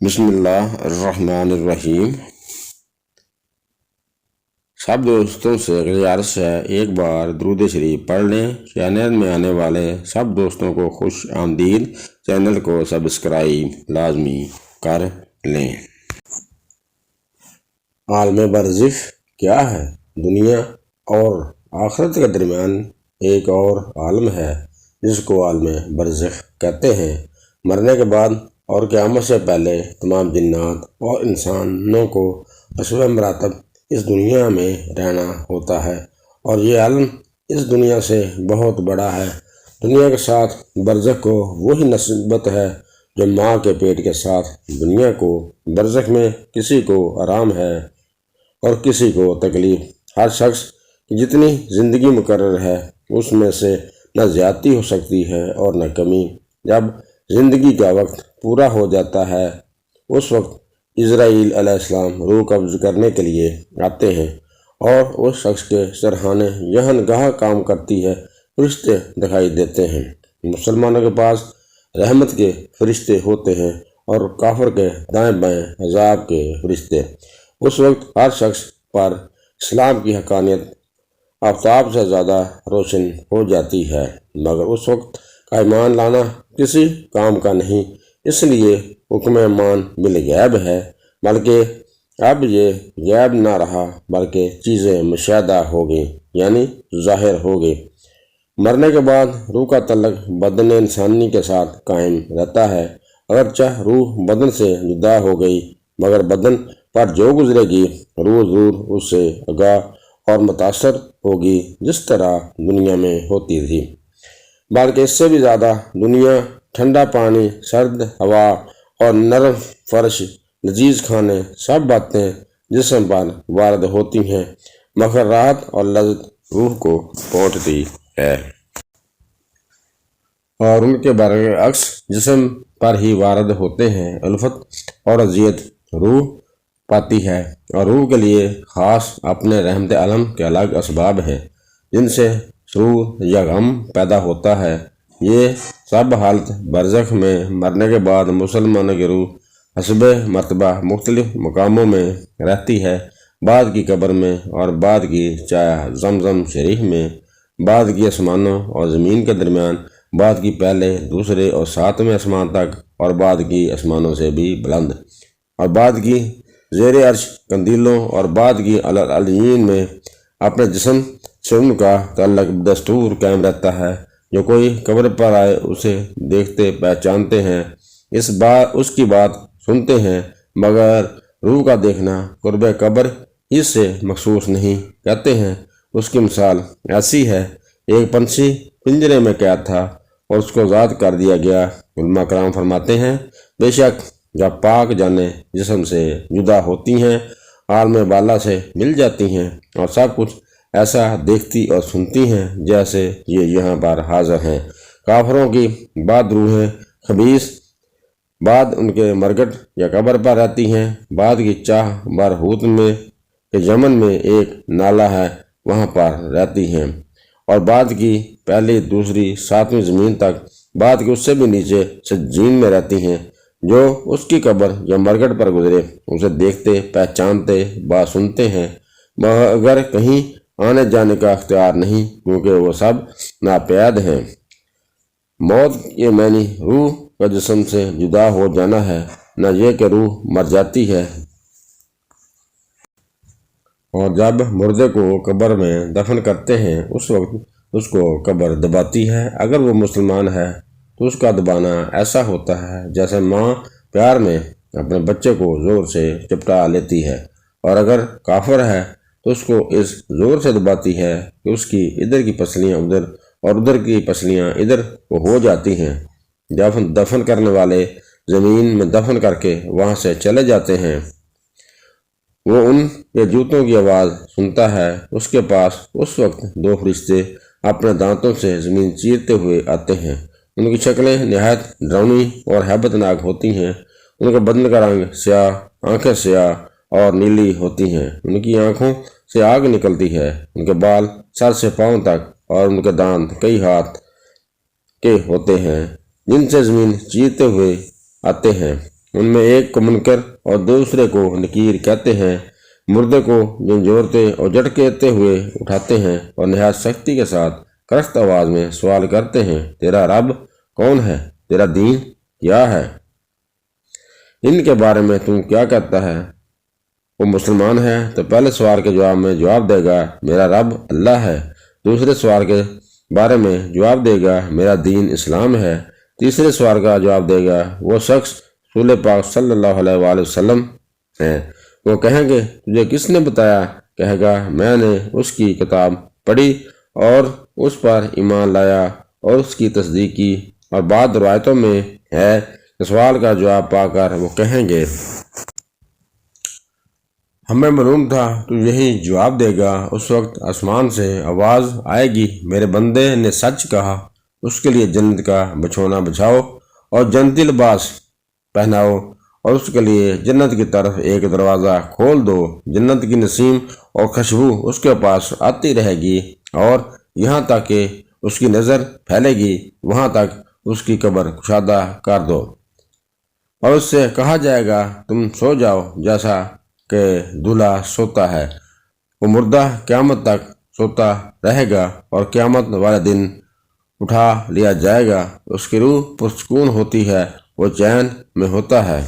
بسم اللہ الرحمن الرحیم۔ سب دوستوں سے گزارش ہے ایک بار درود شریف پڑھ لیں۔ چینل میں آنے والے سب دوستوں کو خوش آمدید۔ چینل کو سبسکرائب لازمی کر لیں۔ عالم برزخ کیا ہے؟ دنیا اور آخرت کے درمیان ایک اور عالم ہے جس کو عالم برزخ کہتے ہیں۔ مرنے کے بعد اور قیامت سے پہلے تمام جنات اور انسانوں کو اسوہ مراتب اس دنیا میں رہنا ہوتا ہے، اور یہ عالم اس دنیا سے بہت بڑا ہے۔ دنیا کے ساتھ برزخ کو وہی نسبت ہے جو ماں کے پیٹ کے ساتھ دنیا کو۔ برزخ میں کسی کو آرام ہے اور کسی کو تکلیف۔ ہر شخص کی جتنی زندگی مقرر ہے اس میں سے نہ زیادتی ہو سکتی ہے اور نہ کمی۔ جب زندگی کا وقت پورا ہو جاتا ہے اس وقت اسرائیل علیہ السلام روح قبض کرنے کے لیے آتے ہیں، اور اس شخص کے سرحانے جہاں گاہ کام کرتی ہے فرشتے دکھائی دیتے ہیں۔ مسلمانوں کے پاس رحمت کے فرشتے ہوتے ہیں اور کافر کے دائیں بائیں عذاب کے فرشتے۔ اس وقت ہر شخص پر اسلام کی حقانیت آفتاب سے زیادہ روشن ہو جاتی ہے، مگر اس وقت کا ایمان لانا کسی کام کا نہیں، اس لیے حکم ایمان بالغیب ہے، بلکہ اب یہ غیب نہ رہا بلکہ چیزیں مشاہدہ ہو گئیں، یعنی ظاہر ہو گئی۔ مرنے کے بعد روح کا تعلق بدن انسانی کے ساتھ قائم رہتا ہے، اگرچہ روح بدن سے جدا ہو گئی مگر بدن پر جو گزرے گی روح ضرور اس سے آگاہ اور متاثر ہوگی جس طرح دنیا میں ہوتی تھی، بلکہ اس سے بھی زیادہ۔ دنیا ٹھنڈا پانی، سرد ہوا اور نرم فرش، لذیذ کھانے، سب باتیں جسم پر وارد ہوتی ہیں، مگر راحت اور لذت روح کو پہنچتی ہے، اور ان کے برعکس جسم پر ہی وارد ہوتے ہیں۔ الفت اور اذیت روح پاتی ہے، اور روح کے لیے خاص اپنے رحمت عالم کے الگ اسباب ہیں جن سے سرور یا غم پیدا ہوتا ہے۔ یہ سب حالت برزخ میں مرنے کے بعد مسلمانوں کی روح حسب مرتبہ مختلف مقاموں میں رہتی ہے، بعد کی قبر میں اور بعد کی چاہ زمزم شریف میں، بعد کی آسمانوں اور زمین کے درمیان، بعد کی پہلے دوسرے اور ساتویں آسمان تک، اور بعد کی آسمانوں سے بھی بلند، اور بعد کی زیر عرش قندیلوں، اور بعد کی العلیین میں۔ اپنے جسم سے ان کا تعلق دستور قائم رہتا ہے۔ جو کوئی قبر پر آئے اسے دیکھتے پہچانتے ہیں، اس کی بات سنتے ہیں، مگر روح کا دیکھنا قرب قبر اس سے مخصوص نہیں۔ کہتے ہیں اس کی مثال ایسی ہے، ایک پنچھی پنجرے میں قید تھا اور اس کو آزاد کر دیا گیا۔ علماء کرام فرماتے ہیں بے شک جب پاک جانیں جسم سے جدا ہوتی ہیں، عالم بالا سے مل جاتی ہیں اور سب کچھ ایسا دیکھتی اور سنتی ہیں جیسے یہ یہاں پر حاضر ہیں۔ کافروں کی بعد روحیں خبیث بعد ان کے مرگٹ یا قبر پر رہتی ہیں، بعد کی چاہ برہوت میں کہ یمن میں ایک نالہ ہے وہاں پر رہتی ہیں، اور بعد کی پہلی دوسری ساتویں زمین تک، بعد کی اس سے بھی نیچے سجین میں رہتی ہیں۔ جو اس کی قبر یا مرگٹ پر گزرے اسے دیکھتے پہچانتے بات سنتے ہیں، مگر کہیں آنے جانے کا اختیار نہیں کیونکہ وہ سب ناپید ہیں۔ موت یہ معنی روح کا جسم سے جدا ہو جانا ہے، نہ یہ کہ روح مر جاتی ہے۔ اور جب مردے کو قبر میں دفن کرتے ہیں اس وقت اس کو قبر دباتی ہے۔ اگر وہ مسلمان ہے تو اس کا دبانا ایسا ہوتا ہے جیسے ماں پیار میں اپنے بچے کو زور سے چپٹا لیتی ہے، اور اگر کافر ہے تو اس کو اس زور سے دباتی ہے کہ اس کی ادھر کی پسلیاں ادھر اور ادھر کی پسلیاں ادھر کو ہو جاتی ہیں۔ جب دفن کرنے والے زمین میں دفن کر کے وہاں سے چلے جاتے ہیں، وہ ان کے جوتوں کی آواز سنتا ہے۔ اس کے پاس اس وقت دو فرشتے اپنے دانتوں سے زمین چیرتے ہوئے آتے ہیں۔ ان کی شکلیں نہایت ڈراؤنی اور ہیبت ناک ہوتی ہیں۔ ان کے بدن کا رنگ سیاہ، آنکھیں سیاہ اور نیلی ہوتی ہیں، ان کی آنکھوں سے آگ نکلتی ہے، ان کے بال سر سے پاؤں تک، اور ان کے دانت کئی ہاتھ کے ہوتے ہیں جن سے زمین چیرتے ہوئے آتے ہیں۔ ان میں ایک کو منکر اور دوسرے کو نکیر کہتے ہیں۔ مردے کو جھنجھوڑتے اور جھٹکتے ہوئے اٹھاتے ہیں اور نہایت سختی کے ساتھ کرخت آواز میں سوال کرتے ہیں، تیرا رب کون ہے؟ تیرا دین کیا ہے؟ ان کے بارے میں تم کیا کہتا ہے؟ وہ مسلمان ہے تو پہلے سوال کے جواب میں جواب دے گا، میرا رب اللہ ہے۔ دوسرے سوال کے بارے میں جواب دے گا، میرا دین اسلام ہے۔ تیسرے سوال کا جواب دے گا، وہ شخص رسول پاک صلی اللہ علیہ وآلہ وسلم ہے۔ وہ کہیں گے، تجھے کس نے بتایا؟ کہے گا، میں نے اس کی کتاب پڑھی اور اس پر ایمان لایا اور اس کی تصدیق کی۔ اور بعض روایتوں میں ہے کہ سوال کا جواب پا کر وہ کہیں گے، ہمیں معلوم تھا تو یہی جواب دے گا۔ اس وقت آسمان سے آواز آئے گی، میرے بندے نے سچ کہا، اس کے لیے جنت کا بچھونا بچھاؤ اور جنتی لباس پہناؤ اور اس کے لیے جنت کی طرف ایک دروازہ کھول دو۔ جنت کی نسیم اور خوشبو اس کے پاس آتی رہے گی اور یہاں تک کہ اس کی نظر پھیلے گی، وہاں تک اس کی قبر کشادہ کر دو۔ اور اس سے کہا جائے گا، تم سو جاؤ جیسا کہ دولہا سوتا ہے۔ وہ مردہ قیامت تک سوتا رہے گا اور قیامت والے دن اٹھا لیا جائے گا۔ اس کی روح پرسکون ہوتی ہے، وہ چین میں ہوتا ہے۔